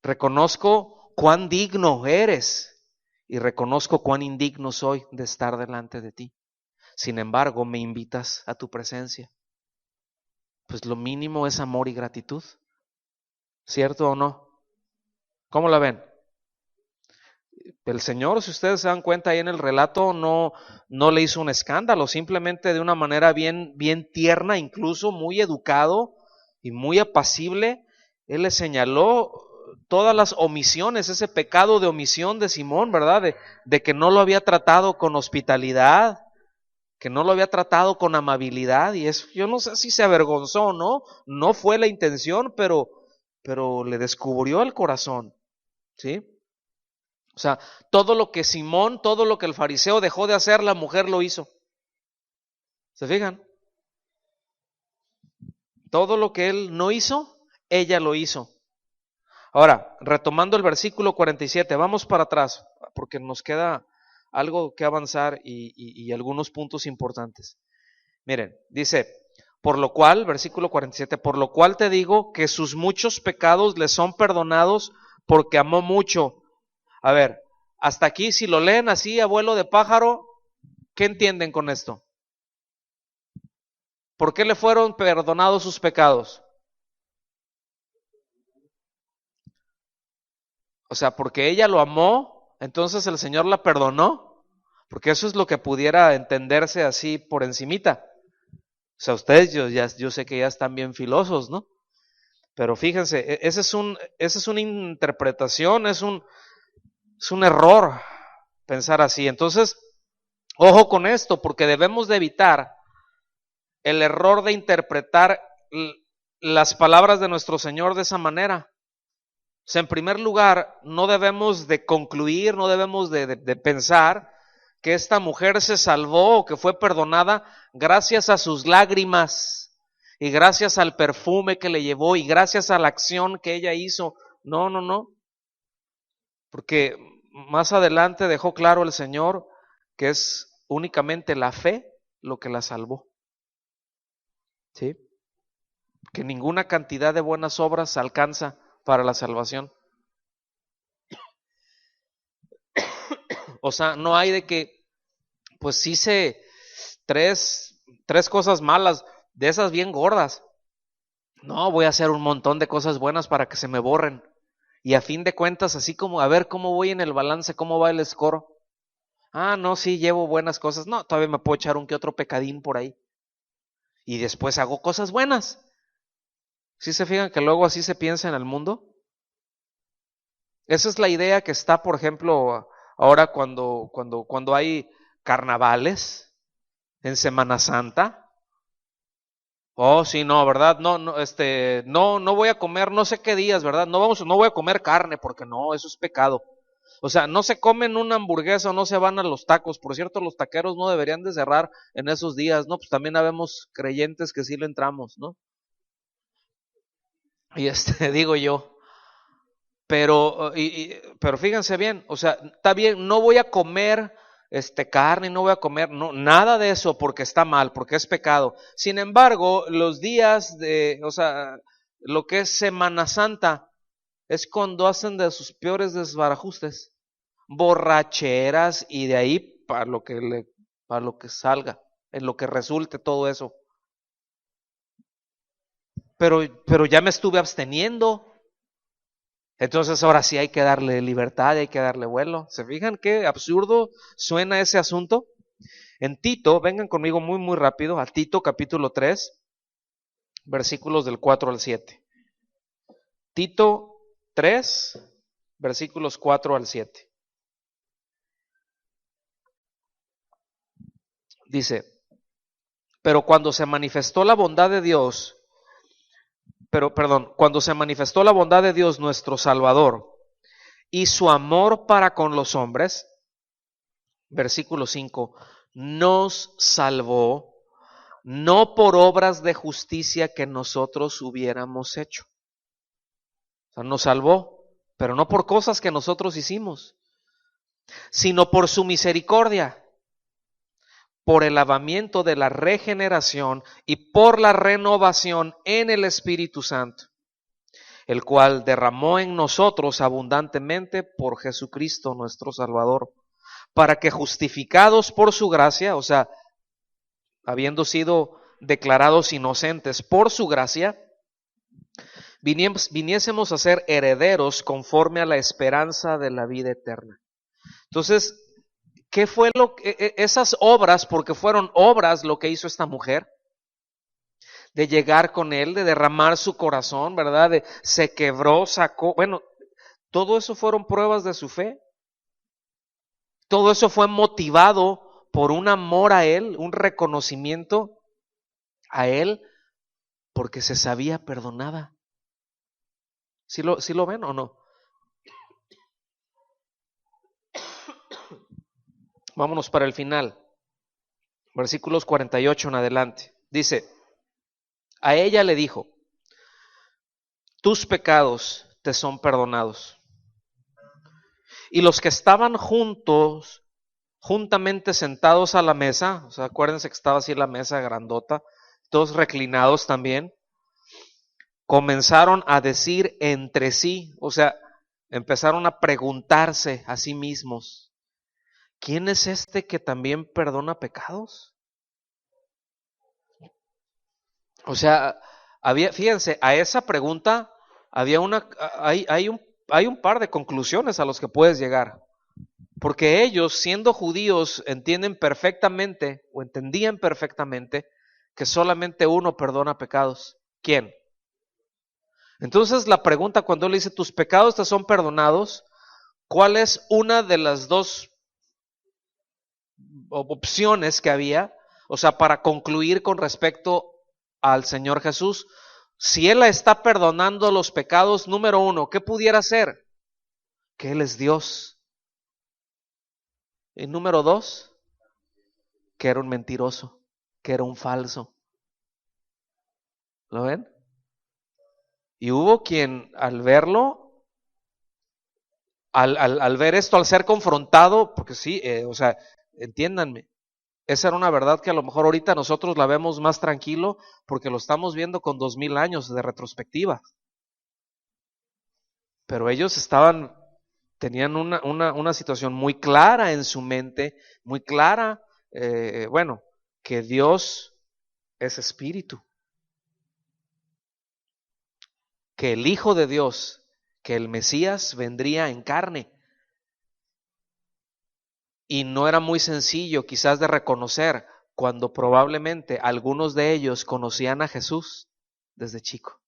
Reconozco cuán digno eres y reconozco cuán indigno soy de estar delante de ti. Sin embargo, me invitas a tu presencia. Pues lo mínimo es amor y gratitud. ¿Cierto o no? ¿Cómo la ven? El Señor, si ustedes se dan cuenta ahí en el relato, no le hizo un escándalo, simplemente de una manera bien tierna, incluso muy educado y muy apacible, Él le señaló todas las omisiones, ese pecado de omisión de Simón, ¿verdad? De que no lo había tratado con hospitalidad, que no lo había tratado con amabilidad, y eso, yo no sé si se avergonzó o no, no fue la intención, pero le descubrió el corazón, ¿sí? O sea, todo lo que Simón, todo lo que el fariseo dejó de hacer, la mujer lo hizo. ¿Se fijan? Todo lo que él no hizo, ella lo hizo. Ahora, retomando el versículo 47, vamos para atrás, porque nos queda algo que avanzar y algunos puntos importantes. Miren, dice, por lo cual, versículo 47, por lo cual te digo que sus muchos pecados le son perdonados porque amó mucho. A ver, hasta aquí, si lo leen así, abuelo de pájaro, ¿qué entienden con esto? ¿Por qué le fueron perdonados sus pecados? O sea, porque ella lo amó, entonces el Señor la perdonó, porque eso es lo que pudiera entenderse así por encimita. O sea, ustedes yo sé que ya están bien filosos, ¿no? Pero fíjense, esa es una interpretación, es un error pensar así. Entonces, ojo con esto, porque debemos de evitar el error de interpretar las palabras de nuestro Señor de esa manera. O sea, en primer lugar, no debemos de concluir, no debemos de pensar que esta mujer se salvó o que fue perdonada gracias a sus lágrimas y gracias al perfume que le llevó y gracias a la acción que ella hizo. No, no, no. Porque más adelante dejó claro el Señor que es únicamente la fe lo que la salvó. ¿Sí? Que ninguna cantidad de buenas obras alcanza para la salvación. O sea, no hay de que, pues sí hice tres cosas malas, de esas bien gordas. No, voy a hacer un montón de cosas buenas para que se me borren. Y a fin de cuentas, así como, a ver cómo voy en el balance, cómo va el score. Ah, no, sí, llevo buenas cosas. No, todavía me puedo echar un que otro pecadín por ahí. Y después hago cosas buenas. ¿Sí se fijan que luego así se piensa en el mundo? Esa es la idea que está, por ejemplo, ahora cuando hay carnavales en Semana Santa. Oh, sí, no, ¿verdad? No, no voy a comer no sé qué días, ¿verdad? No voy a comer carne porque no, eso es pecado. O sea, no se comen una hamburguesa o no se van a los tacos. Por cierto, los taqueros no deberían de cerrar en esos días, ¿no? Pues también habemos creyentes que sí le entramos, ¿no? Y digo yo, pero fíjense bien, o sea, está bien, no voy a comer carne, no voy a comer no, nada de eso porque está mal, porque es pecado. Sin embargo, los días o sea, lo que es Semana Santa es cuando hacen de sus peores desbarajustes, borracheras y de ahí para lo que salga, en lo que resulte todo eso. Pero ya me estuve absteniendo. Entonces ahora sí hay que darle libertad, hay que darle vuelo. ¿Se fijan qué absurdo suena ese asunto? En Tito, vengan conmigo muy rápido, a Tito capítulo 3, versículos del 4 al 7. Tito 3, versículos 4 al 7. Dice, pero cuando se manifestó la bondad de Dios, cuando se manifestó la bondad de Dios nuestro Salvador y su amor para con los hombres, versículo 5, nos salvó no por obras de justicia que nosotros hubiéramos hecho. O sea, nos salvó, pero no por cosas que nosotros hicimos, sino por su misericordia, por el lavamiento de la regeneración y por la renovación en el Espíritu Santo, el cual derramó en nosotros abundantemente por Jesucristo nuestro Salvador, para que justificados por su gracia, o sea, habiendo sido declarados inocentes por su gracia, viniésemos a ser herederos conforme a la esperanza de la vida eterna. Entonces, ¿qué fue esas obras? Porque fueron obras lo que hizo esta mujer, de llegar con él, de derramar su corazón, ¿verdad? Se quebró, sacó, bueno, todo eso fueron pruebas de su fe. Todo eso fue motivado por un amor a él, un reconocimiento a él, porque se sabía perdonada. ¿Sí lo ven o no? Vámonos para el final. Versículos 48 en adelante. Dice, a ella le dijo, tus pecados te son perdonados. Y los que estaban juntamente sentados a la mesa, o sea, acuérdense que estaba así la mesa grandota, todos reclinados también, comenzaron a decir entre sí, o sea, empezaron a preguntarse a sí mismos, ¿quién es este que también perdona pecados? O sea, fíjense, a esa pregunta hay un par de conclusiones a los que puedes llegar. Porque ellos, siendo judíos, entienden perfectamente o entendían perfectamente que solamente uno perdona pecados. ¿Quién? Entonces la pregunta cuando él dice tus pecados te son perdonados, ¿cuál es una de las dos opciones que había? O sea, para concluir con respecto al Señor Jesús, si Él la está perdonando los pecados, número uno, ¿qué pudiera ser? Que Él es Dios. Y número dos, que era un mentiroso, que era un falso. ¿Lo ven? Y hubo quien al verlo, al ver esto, al ser confrontado, porque sí, o sea, entiéndanme, esa era una verdad que a lo mejor ahorita nosotros la vemos más tranquilo porque lo estamos viendo con 2000 años de retrospectiva. Pero ellos tenían una situación muy clara en su mente, muy clara, bueno, que Dios es espíritu, que el Hijo de Dios, que el Mesías vendría en carne. Y no era muy sencillo quizás de reconocer cuando probablemente algunos de ellos conocían a Jesús desde chico.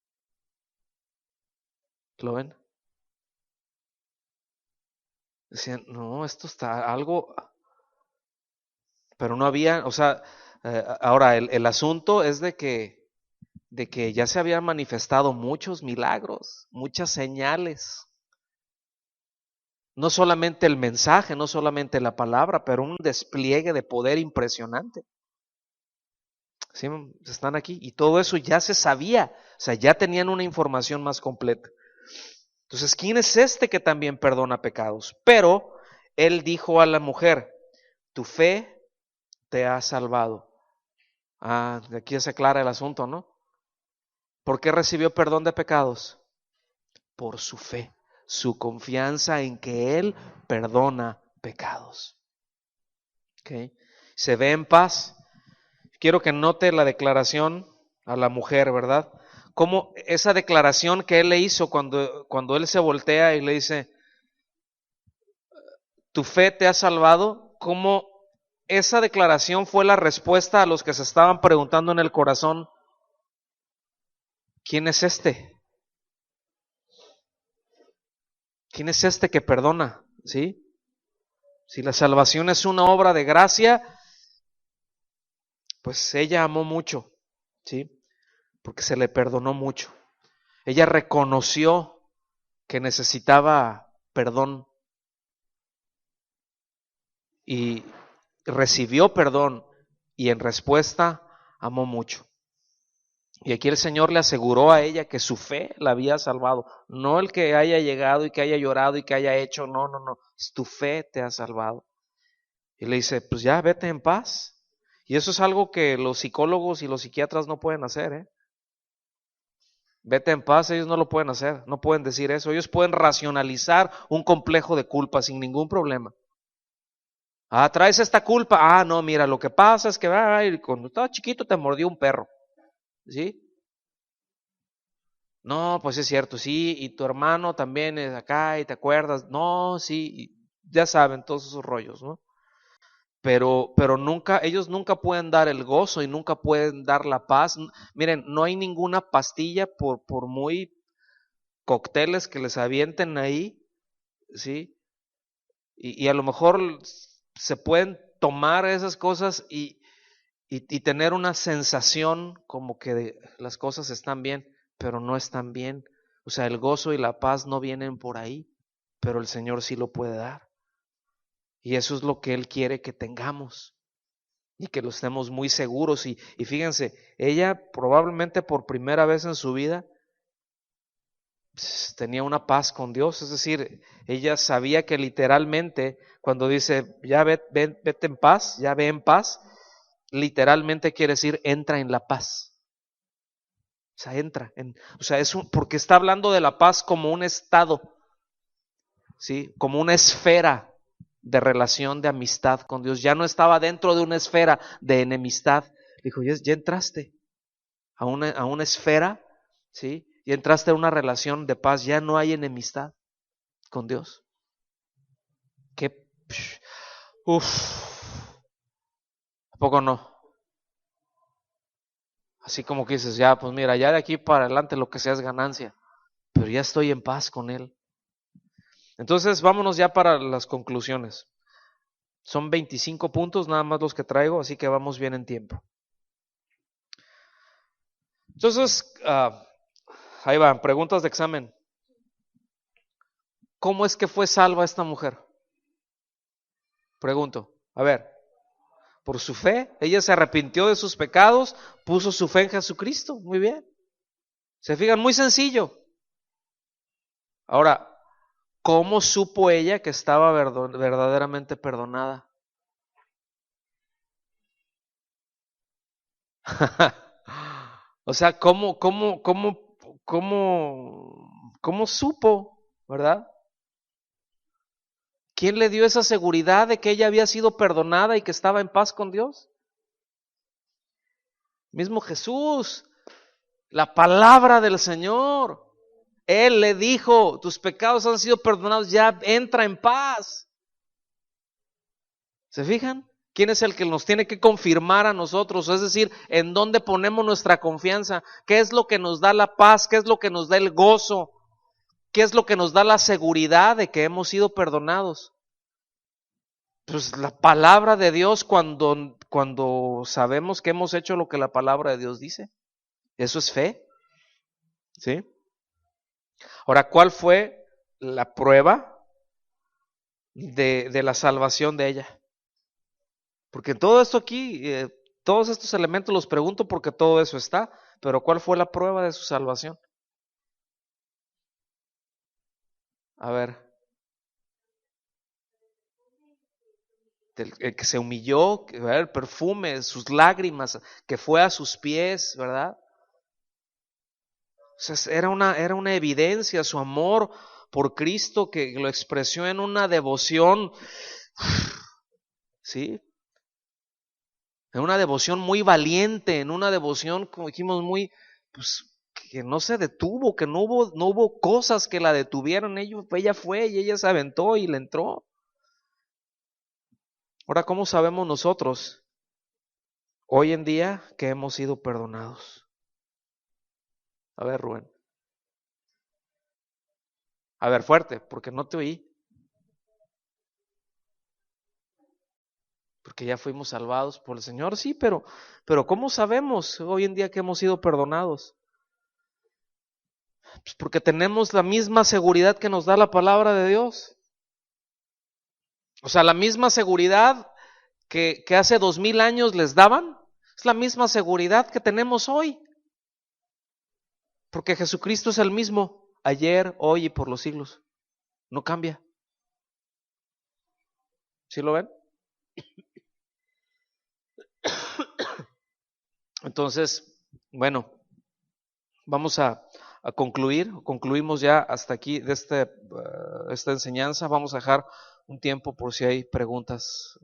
¿Lo ven? Decían, no, esto está algo, pero no había, o sea, ahora el asunto es de que ya se habían manifestado muchos milagros, muchas señales. No solamente el mensaje, no solamente la palabra, pero un despliegue de poder impresionante. ¿Sí? Están aquí y todo eso ya se sabía, o sea, ya tenían una información más completa. Entonces, ¿quién es este que también perdona pecados? Pero él dijo a la mujer, tu fe te ha salvado. De aquí se aclara el asunto, ¿no? ¿Por qué recibió perdón de pecados? Por su fe, su confianza en que Él perdona pecados. ¿Okay? Se ve en paz. Quiero que note la declaración a la mujer, ¿verdad? Como esa declaración que Él le hizo cuando Él se voltea y le dice, tu fe te ha salvado, como esa declaración fue la respuesta a los que se estaban preguntando en el corazón, ¿quién es este? ¿Quién es este que perdona? ¿Sí? Si la salvación es una obra de gracia, pues ella amó mucho, ¿sí? Porque se le perdonó mucho. Ella reconoció que necesitaba perdón y recibió perdón y en respuesta amó mucho. Y aquí el Señor le aseguró a ella que su fe la había salvado. No el que haya llegado y que haya llorado y que haya hecho, no. Tu fe te ha salvado. Y le dice, pues ya, vete en paz. Y eso es algo que los psicólogos y los psiquiatras no pueden hacer, ¿eh? Vete en paz, ellos no lo pueden hacer, no pueden decir eso. Ellos pueden racionalizar un complejo de culpa sin ningún problema. Ah, traes esta culpa. Ah, no, mira, lo que pasa es que ay, cuando estaba chiquito te mordió un perro. ¿Sí? No, pues es cierto, sí, y tu hermano también es acá y te acuerdas. No, sí, y ya saben todos esos rollos, ¿no? Pero nunca, ellos nunca pueden dar el gozo y nunca pueden dar la paz. Miren, no hay ninguna pastilla por muy cócteles que les avienten ahí, ¿sí? Y a lo mejor se pueden tomar esas cosas y tener una sensación como que las cosas están bien, pero no están bien. O sea, el gozo y la paz no vienen por ahí, pero el Señor sí lo puede dar. Y eso es lo que Él quiere que tengamos y que lo estemos muy seguros. Y fíjense, ella probablemente por primera vez en su vida tenía una paz con Dios, es decir, ella sabía que literalmente cuando dice, ya vete en paz, ya ve en paz, literalmente quiere decir, entra en la paz. O sea, porque está hablando de la paz como un estado, ¿sí? Como una esfera de relación de amistad con Dios. Ya no estaba dentro de una esfera de enemistad. Dijo, ya entraste a una esfera, ¿sí? Y entraste a una relación de paz. Ya no hay enemistad con Dios. ¿Qué? ¿A poco no? Así como que dices, ya, pues mira, ya de aquí para adelante lo que sea es ganancia. Pero ya estoy en paz con Él. Entonces, vámonos ya para las conclusiones. Son 25 puntos nada más los que traigo, así que vamos bien en tiempo. Entonces, ahí van, preguntas de examen. ¿Cómo es que fue salva esta mujer? Pregunto. A ver, por su fe, ella se arrepintió de sus pecados, puso su fe en Jesucristo. Muy bien. Se fijan, muy sencillo. Ahora, ¿cómo supo ella que estaba verdaderamente perdonada? O sea, ¿cómo supo, verdad? ¿Quién le dio esa seguridad de que ella había sido perdonada y que estaba en paz con Dios? Mismo Jesús, la palabra del Señor. Él le dijo, tus pecados han sido perdonados, ya entra en paz. ¿Se fijan? ¿Quién es el que nos tiene que confirmar a nosotros? Es decir, ¿en dónde ponemos nuestra confianza? ¿Qué es lo que nos da la paz? ¿Qué es lo que nos da el gozo? ¿Qué es lo que nos da la seguridad de que hemos sido perdonados? Pues la palabra de Dios cuando sabemos que hemos hecho lo que la palabra de Dios dice. Eso es fe, ¿sí? Ahora, ¿cuál fue la prueba de la salvación de ella? Porque todo esto aquí, todos estos elementos los pregunto porque todo eso está, pero ¿cuál fue la prueba de su salvación? A ver, el que se humilló, el perfume, sus lágrimas, que fue a sus pies, ¿verdad? O sea, era una evidencia, su amor por Cristo que lo expresó en una devoción, ¿sí? En una devoción muy valiente, en una devoción, como dijimos, muy, pues, que no se detuvo, que no hubo cosas que la detuvieron. Ella fue y ella se aventó y le entró. Ahora, ¿cómo sabemos nosotros hoy en día que hemos sido perdonados? A ver, Rubén. A ver, fuerte, porque no te oí. Porque ya fuimos salvados por el Señor, sí, pero ¿cómo sabemos hoy en día que hemos sido perdonados? Pues porque tenemos la misma seguridad que nos da la palabra de Dios. O sea, la misma seguridad que hace 2000 años les daban, es la misma seguridad que tenemos hoy. Porque Jesucristo es el mismo, ayer, hoy y por los siglos. No cambia. ¿Sí lo ven? Entonces, bueno, vamos a a concluir. Concluimos ya hasta aquí de esta enseñanza. Vamos a dejar un tiempo por si hay preguntas